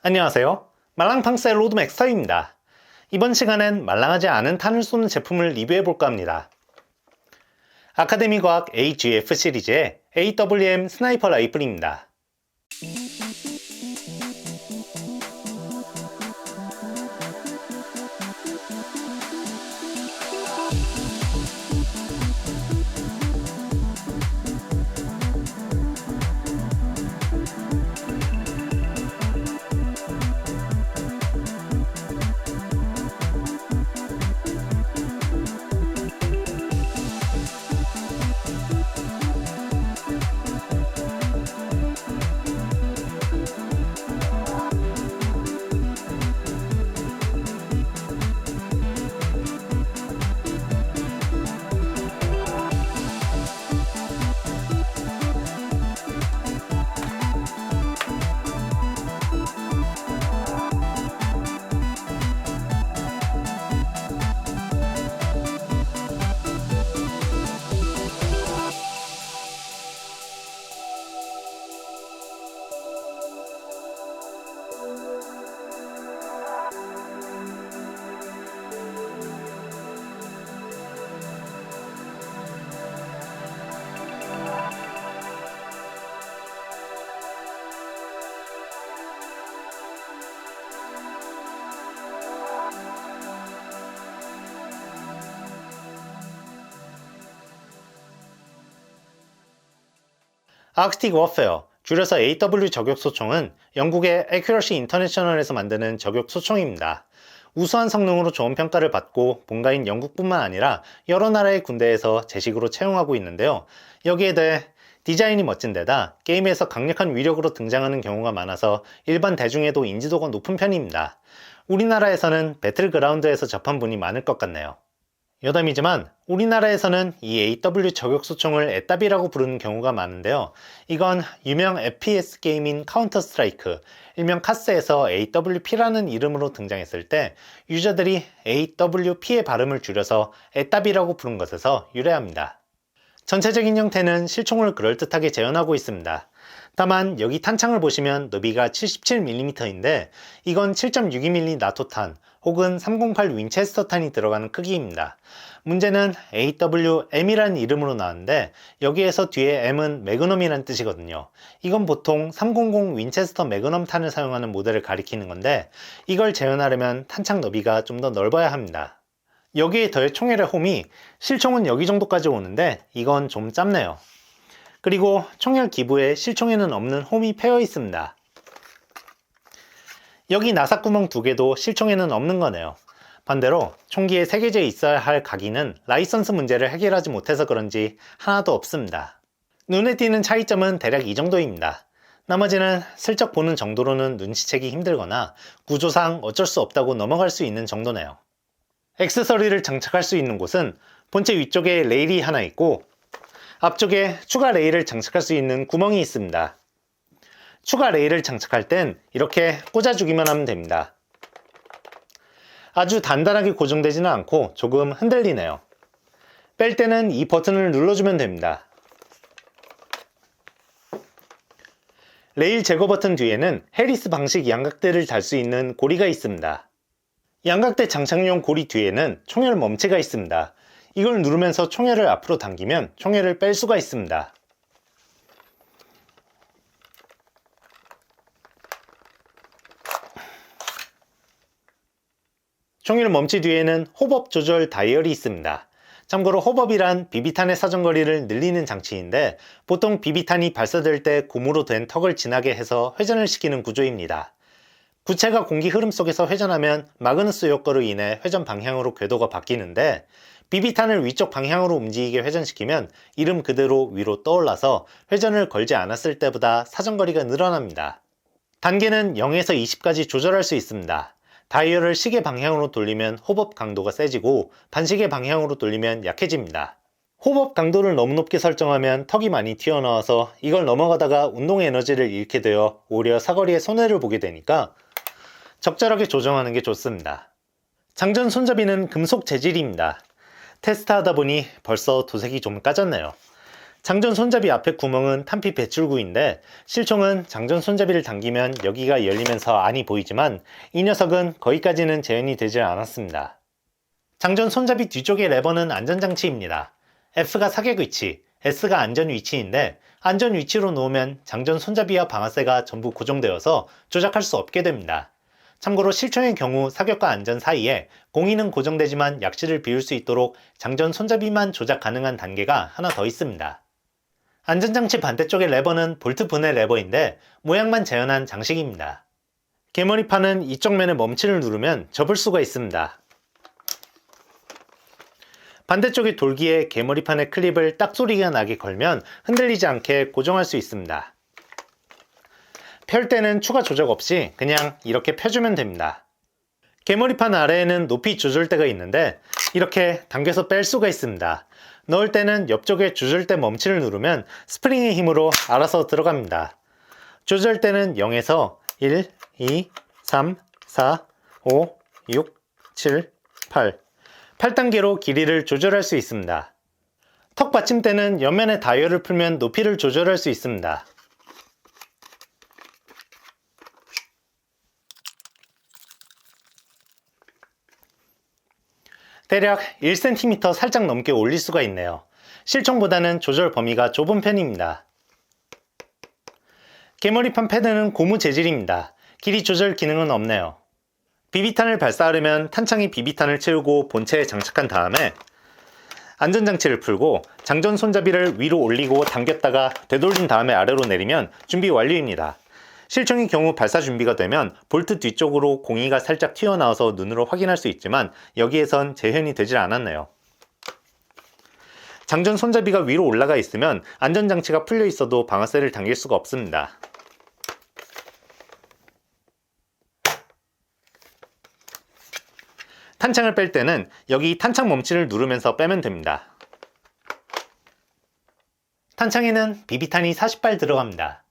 안녕하세요. 말랑팡스의 로드맥스터입니다. 이번 시간엔 말랑하지 않은 탄을 쏘는 제품을 리뷰해볼까 합니다. 아카데미 과학 AGF 시리즈의 AWM 스나이퍼 라이플입니다. 아크틱 워페어, 줄여서 AW 저격소총은 영국의 Accuracy International에서 만드는 저격소총입니다. 우수한 성능으로 좋은 평가를 받고 본가인 영국뿐만 아니라 여러 나라의 군대에서 제식으로 채용하고 있는데요. 여기에 대해 디자인이 멋진 데다 게임에서 강력한 위력으로 등장하는 경우가 많아서 일반 대중에도 인지도가 높은 편입니다. 우리나라에서는 배틀그라운드에서 접한 분이 많을 것 같네요. 여담이지만 우리나라에서는 이 AW 저격소총을 애따비라고 부르는 경우가 많은데요. 이건 유명 FPS 게임인 카운터 스트라이크, 일명 카스에서 AWP라는 이름으로 등장했을 때 유저들이 AWP의 발음을 줄여서 애따비라고 부른 것에서 유래합니다. 전체적인 형태는 실총을 그럴듯하게 재현하고 있습니다. 다만 여기 탄창을 보시면 너비가 77mm인데 이건 7.62mm 나토탄 혹은 308 윈체스터 탄이 들어가는 크기입니다. 문제는 AWM이라는 이름으로 나왔는데 여기에서 뒤에 M은 매그넘이라는 뜻이거든요. 이건 보통 300 윈체스터 매그넘 탄을 사용하는 모델을 가리키는 건데 이걸 재현하려면 탄창 너비가 좀 더 넓어야 합니다. 여기에 더해 총알의 홈이 실총은 여기 정도까지 오는데 이건 좀 짧네요. 그리고 총알 기부에 실총에는 없는 홈이 패여 있습니다. 여기 나사구멍 2개도 실총에는 없는 거네요. 반대로 총기에 3개째 있어야 할 각인은 라이선스 문제를 해결하지 못해서 그런지 하나도 없습니다. 눈에 띄는 차이점은 대략 이 정도입니다. 나머지는 슬쩍 보는 정도로는 눈치채기 힘들거나 구조상 어쩔 수 없다고 넘어갈 수 있는 정도네요. 액세서리를 장착할 수 있는 곳은 본체 위쪽에 레일이 하나 있고 앞쪽에 추가 레일을 장착할 수 있는 구멍이 있습니다. 추가 레일을 장착할 땐 이렇게 꽂아주기만 하면 됩니다. 아주 단단하게 고정되지는 않고 조금 흔들리네요. 뺄 때는 이 버튼을 눌러주면 됩니다. 레일 제거 버튼 뒤에는 해리스 방식 양각대를 달 수 있는 고리가 있습니다. 양각대 장착용 고리 뒤에는 총열 멈치가 있습니다. 이걸 누르면서 총열을 앞으로 당기면 총열을 뺄 수가 있습니다. 총열 멈치 뒤에는 호법 조절 다이얼이 있습니다. 참고로 호법이란 비비탄의 사정거리를 늘리는 장치인데 보통 비비탄이 발사될 때 고무로 된 턱을 지나게 해서 회전을 시키는 구조입니다. 구체가 공기 흐름 속에서 회전하면 마그누스 효과로 인해 회전 방향으로 궤도가 바뀌는데 비비탄을 위쪽 방향으로 움직이게 회전시키면 이름 그대로 위로 떠올라서 회전을 걸지 않았을 때보다 사정거리가 늘어납니다. 단계는 0에서 20까지 조절할 수 있습니다. 다이얼을 시계 방향으로 돌리면 호법 강도가 세지고 반시계 방향으로 돌리면 약해집니다. 호법 강도를 너무 높게 설정하면 턱이 많이 튀어나와서 이걸 넘어가다가 운동 에너지를 잃게 되어 오히려 사거리에 손해를 보게 되니까 적절하게 조정하는 게 좋습니다. 장전 손잡이는 금속 재질입니다. 테스트하다 보니 벌써 도색이 좀 까졌네요. 장전 손잡이 앞에 구멍은 탄피 배출구인데 실총은 장전 손잡이를 당기면 여기가 열리면서 안이 보이지만 이 녀석은 거기까지는 재현이 되질 않았습니다. 장전 손잡이 뒤쪽의 레버는 안전장치입니다. F가 사격 위치, S가 안전 위치인데 안전 위치로 놓으면 장전 손잡이와 방아쇠가 전부 고정되어서 조작할 수 없게 됩니다. 참고로 실총의 경우 사격과 안전 사이에 공이는 고정되지만 약실을 비울 수 있도록 장전 손잡이만 조작 가능한 단계가 하나 더 있습니다. 안전장치 반대쪽의 레버는 볼트 분해 레버인데 모양만 재현한 장식입니다. 개머리판은 이쪽 면에 멈치를 누르면 접을 수가 있습니다. 반대쪽의 돌기에 개머리판의 클립을 딱 소리가 나게 걸면 흔들리지 않게 고정할 수 있습니다. 펼 때는 추가 조작 없이 그냥 이렇게 펴주면 됩니다. 개머리판 아래에는 높이 조절대가 있는데 이렇게 당겨서 뺄 수가 있습니다. 넣을 때는 옆쪽에 조절대 멈치를 누르면 스프링의 힘으로 알아서 들어갑니다. 조절대는 0에서 1, 2, 3, 4, 5, 6, 7, 8 8단계로 길이를 조절할 수 있습니다. 턱 받침대는 옆면의 다이얼을 풀면 높이를 조절할 수 있습니다. 대략 1cm 살짝 넘게 올릴 수가 있네요. 실총보다는 조절 범위가 좁은 편입니다. 개머리판 패드는 고무 재질입니다. 길이 조절 기능은 없네요. 비비탄을 발사하려면 탄창이 비비탄을 채우고 본체에 장착한 다음에 안전장치를 풀고 장전 손잡이를 위로 올리고 당겼다가 되돌린 다음에 아래로 내리면 준비 완료입니다. 실총의 경우 발사 준비가 되면 볼트 뒤쪽으로 공이가 살짝 튀어나와서 눈으로 확인할 수 있지만 여기에선 재현이 되질 않았네요. 장전 손잡이가 위로 올라가 있으면 안전장치가 풀려 있어도 방아쇠를 당길 수가 없습니다. 탄창을 뺄 때는 여기 탄창 멈치를 누르면서 빼면 됩니다. 탄창에는 비비탄이 40발 들어갑니다.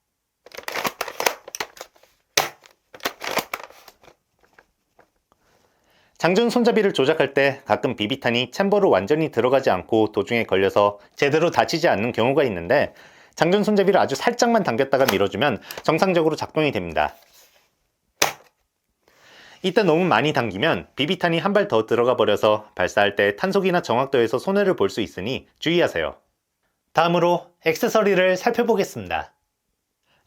장전 손잡이를 조작할 때 가끔 비비탄이 챔버로 완전히 들어가지 않고 도중에 걸려서 제대로 닫히지 않는 경우가 있는데 장전 손잡이를 아주 살짝만 당겼다가 밀어주면 정상적으로 작동이 됩니다. 이때 너무 많이 당기면 비비탄이 한 발 더 들어가 버려서 발사할 때 탄속이나 정확도에서 손해를 볼 수 있으니 주의하세요. 다음으로 액세서리를 살펴보겠습니다.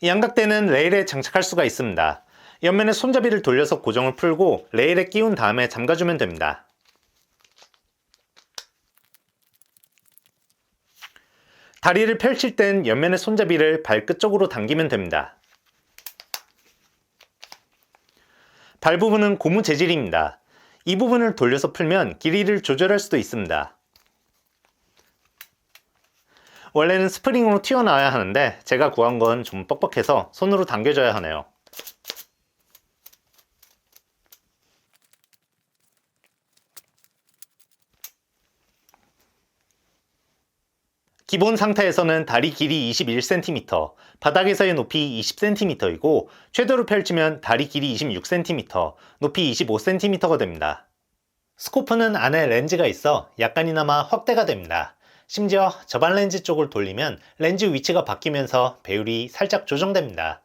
양각대는 레일에 장착할 수가 있습니다. 옆면에 손잡이를 돌려서 고정을 풀고 레일에 끼운 다음에 잠가주면 됩니다. 다리를 펼칠 땐 옆면의 손잡이를 발끝 쪽으로 당기면 됩니다. 발 부분은 고무 재질입니다. 이 부분을 돌려서 풀면 길이를 조절할 수도 있습니다. 원래는 스프링으로 튀어나와야 하는데 제가 구한 건 좀 뻑뻑해서 손으로 당겨줘야 하네요. 기본 상태에서는 다리 길이 21cm, 바닥에서의 높이 20cm이고 최대로 펼치면 다리 길이 26cm, 높이 25cm가 됩니다. 스코프는 안에 렌즈가 있어 약간이나마 확대가 됩니다. 심지어 저반 렌즈 쪽을 돌리면 렌즈 위치가 바뀌면서 배율이 살짝 조정됩니다.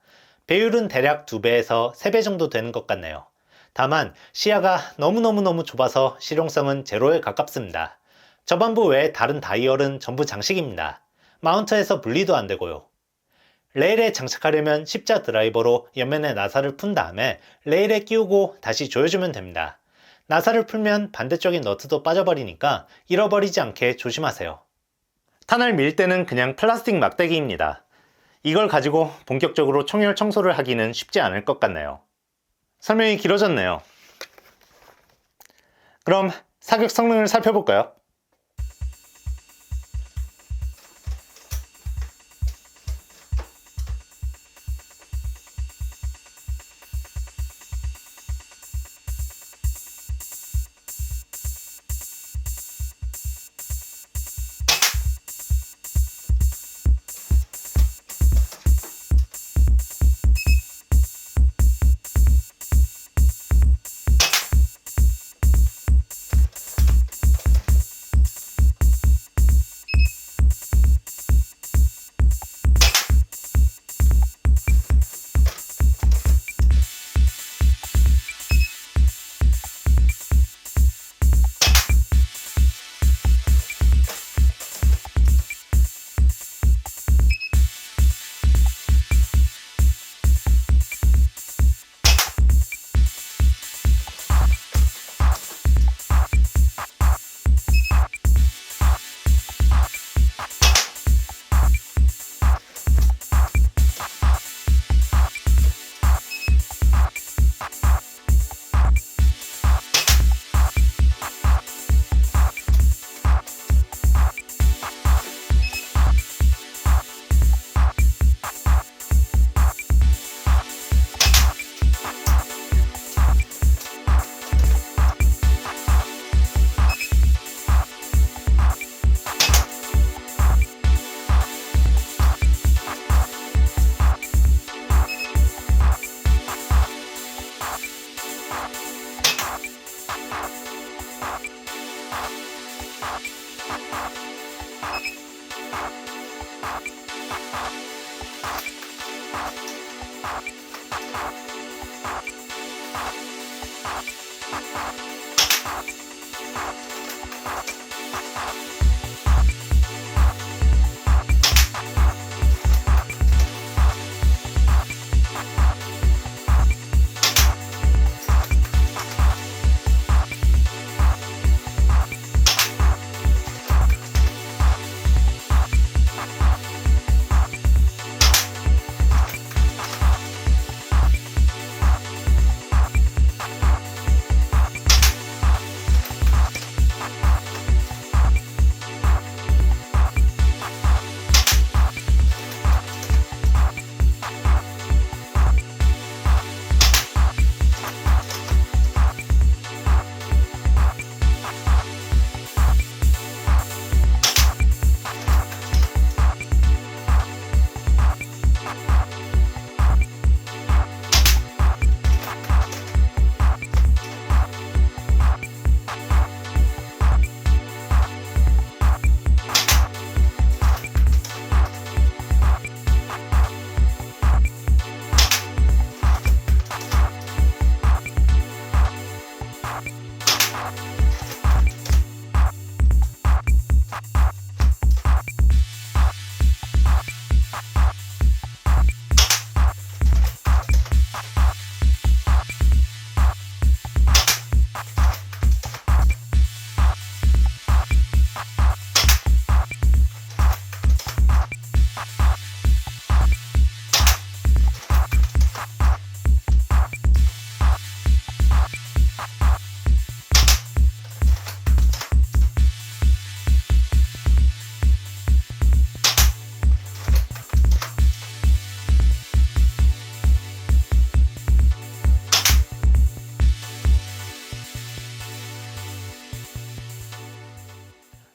배율은 대략 2배에서 3배 정도 되는 것 같네요. 다만 시야가 너무너무 좁아서 실용성은 제로에 가깝습니다. 저반부 외에 다른 다이얼은 전부 장식입니다. 마운트에서 분리도 안되고요. 레일에 장착하려면 십자 드라이버로 옆면에 나사를 푼 다음에 레일에 끼우고 다시 조여주면 됩니다. 나사를 풀면 반대쪽의 너트도 빠져버리니까 잃어버리지 않게 조심하세요. 탄을 밀 때는 그냥 플라스틱 막대기입니다. 이걸 가지고 본격적으로 총열 청소를 하기는 쉽지 않을 것 같네요. 설명이 길어졌네요. 그럼 사격 성능을 살펴볼까요?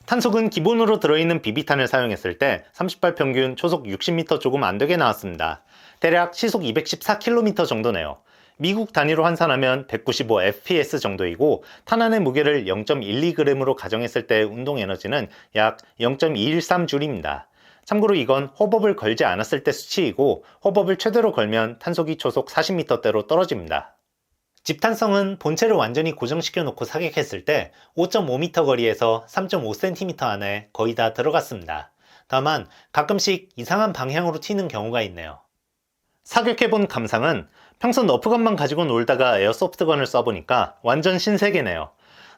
탄속은 기본으로 들어있는 BB탄을 사용했을 때 30발 평균 초속 60m 조금 안되게 나왔습니다. 대략 시속 214km 정도네요. 미국 단위로 환산하면 195fps 정도이고 탄환의 무게를 0.12g으로 가정했을 때 운동 에너지는 약 0.213줄입니다. 참고로 이건 호법을 걸지 않았을 때 수치이고 호법을 최대로 걸면 탄속이 초속 40m대로 떨어집니다. 집탄성은 본체를 완전히 고정시켜 놓고 사격했을 때 5.5m 거리에서 3.5cm 안에 거의 다 들어갔습니다. 다만 가끔씩 이상한 방향으로 튀는 경우가 있네요. 사격해본 감상은 평소 너프건만 가지고 놀다가 에어소프트건을 써보니까 완전 신세계네요.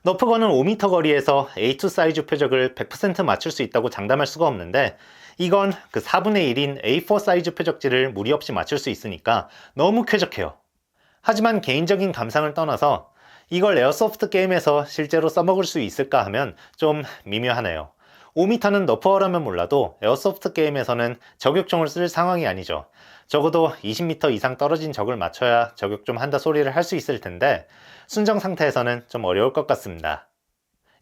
너프건은 5m 거리에서 A2 사이즈 표적을 100% 맞출 수 있다고 장담할 수가 없는데 이건 그 4분의 1인 A4 사이즈 표적지를 무리 없이 맞출 수 있으니까 너무 쾌적해요. 하지만 개인적인 감상을 떠나서 이걸 에어소프트 게임에서 실제로 써먹을 수 있을까 하면 좀 미묘하네요. 5m는 너프어라면 몰라도 에어소프트 게임에서는 저격총을 쓸 상황이 아니죠. 적어도 20m 이상 떨어진 적을 맞춰야 저격 좀 한다 소리를 할 수 있을 텐데 순정 상태에서는 좀 어려울 것 같습니다.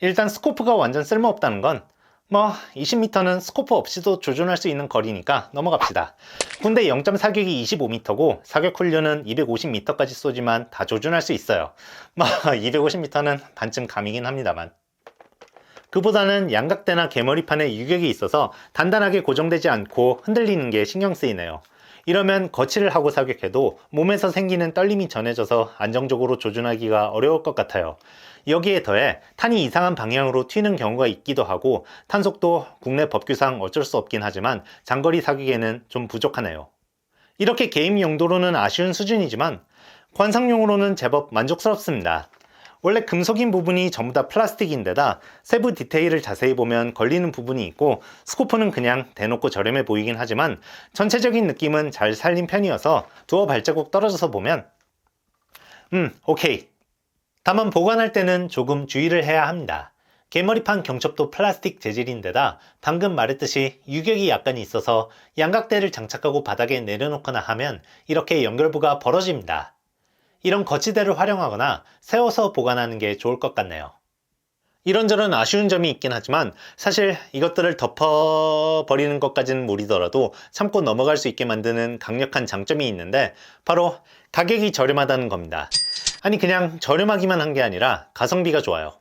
일단 스코프가 완전 쓸모없다는 건 20m는 스코프 없이도 조준할 수 있는 거리니까 넘어갑시다. 군대 0.4격이 25m고 사격 훈련은 250m까지 쏘지만 다 조준할 수 있어요. 250m는 반쯤 감이긴 합니다만. 그보다는 양각대나 개머리판에 유격이 있어서 단단하게 고정되지 않고 흔들리는 게 신경 쓰이네요. 이러면 거치를 하고 사격해도 몸에서 생기는 떨림이 전해져서 안정적으로 조준하기가 어려울 것 같아요. 여기에 더해 탄이 이상한 방향으로 튀는 경우가 있기도 하고 탄속도 국내 법규상 어쩔 수 없긴 하지만 장거리 사격에는 좀 부족하네요. 이렇게 게임 용도로는 아쉬운 수준이지만 관상용으로는 제법 만족스럽습니다. 원래 금속인 부분이 전부 다 플라스틱인데다 세부 디테일을 자세히 보면 걸리는 부분이 있고 스코프는 그냥 대놓고 저렴해 보이긴 하지만 전체적인 느낌은 잘 살린 편이어서 두어 발자국 떨어져서 보면 오케이. 다만 보관할 때는 조금 주의를 해야 합니다. 개머리판 경첩도 플라스틱 재질인데다 방금 말했듯이 유격이 약간 있어서 양각대를 장착하고 바닥에 내려놓거나 하면 이렇게 연결부가 벌어집니다. 이런 거치대를 활용하거나 세워서 보관하는 게 좋을 것 같네요. 이런저런 아쉬운 점이 있긴 하지만 사실 이것들을 덮어버리는 것까지는 무리더라도 참고 넘어갈 수 있게 만드는 강력한 장점이 있는데 바로 가격이 저렴하다는 겁니다. 아니 그냥 저렴하기만 한 게 아니라 가성비가 좋아요.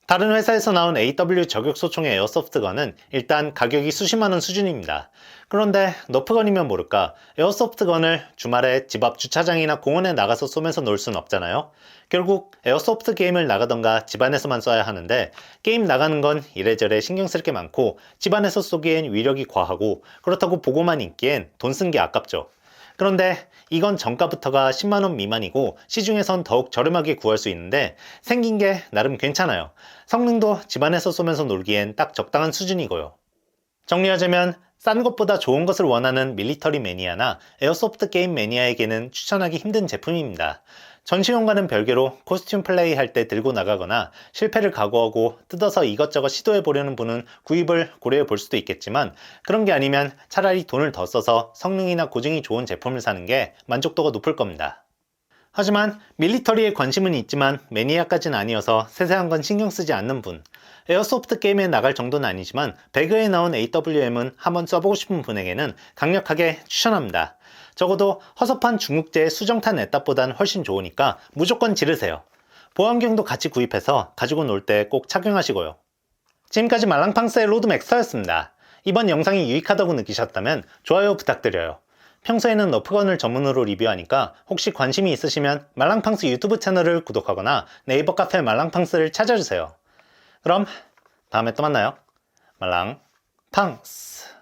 다른 회사에서 나온 AW 저격 소총의 에어소프트건은 일단 가격이 수십만원 수준입니다. 그런데 너프건이면 모를까 에어소프트건을 주말에 집 앞 주차장이나 공원에 나가서 쏘면서 놀 순 없잖아요. 결국 에어소프트 게임을 나가던가 집안에서만 쏴야 하는데 게임 나가는 건 이래저래 신경 쓸 게 많고 집안에서 쏘기엔 위력이 과하고 그렇다고 보고만 있기엔 돈 쓴 게 아깝죠. 그런데 이건 정가부터가 10만원 미만이고 시중에선 더욱 저렴하게 구할 수 있는데 생긴 게 나름 괜찮아요. 성능도 집안에서 쏘면서 놀기엔 딱 적당한 수준이고요. 정리하자면 싼 것보다 좋은 것을 원하는 밀리터리 매니아나 에어소프트 게임 매니아에게는 추천하기 힘든 제품입니다. 전시용과는 별개로 코스튬 플레이 할 때 들고 나가거나 실패를 각오하고 뜯어서 이것저것 시도해 보려는 분은 구입을 고려해 볼 수도 있겠지만 그런 게 아니면 차라리 돈을 더 써서 성능이나 고증이 좋은 제품을 사는 게 만족도가 높을 겁니다. 하지만 밀리터리에 관심은 있지만 매니아까지는 아니어서 세세한 건 신경 쓰지 않는 분, 에어소프트 게임에 나갈 정도는 아니지만 배그에 나온 AWM은 한번 써보고 싶은 분에게는 강력하게 추천합니다. 적어도 허접한 중국제 수정탄 애답보단 훨씬 좋으니까 무조건 지르세요. 보안경도 같이 구입해서 가지고 놀 때 꼭 착용하시고요. 지금까지 말랑팡스의 로드맥스터였습니다. 이번 영상이 유익하다고 느끼셨다면 좋아요 부탁드려요. 평소에는 너프건을 전문으로 리뷰하니까 혹시 관심이 있으시면 말랑팡스 유튜브 채널을 구독하거나 네이버 카페 말랑팡스를 찾아주세요. 그럼 다음에 또 만나요. 말랑팡스.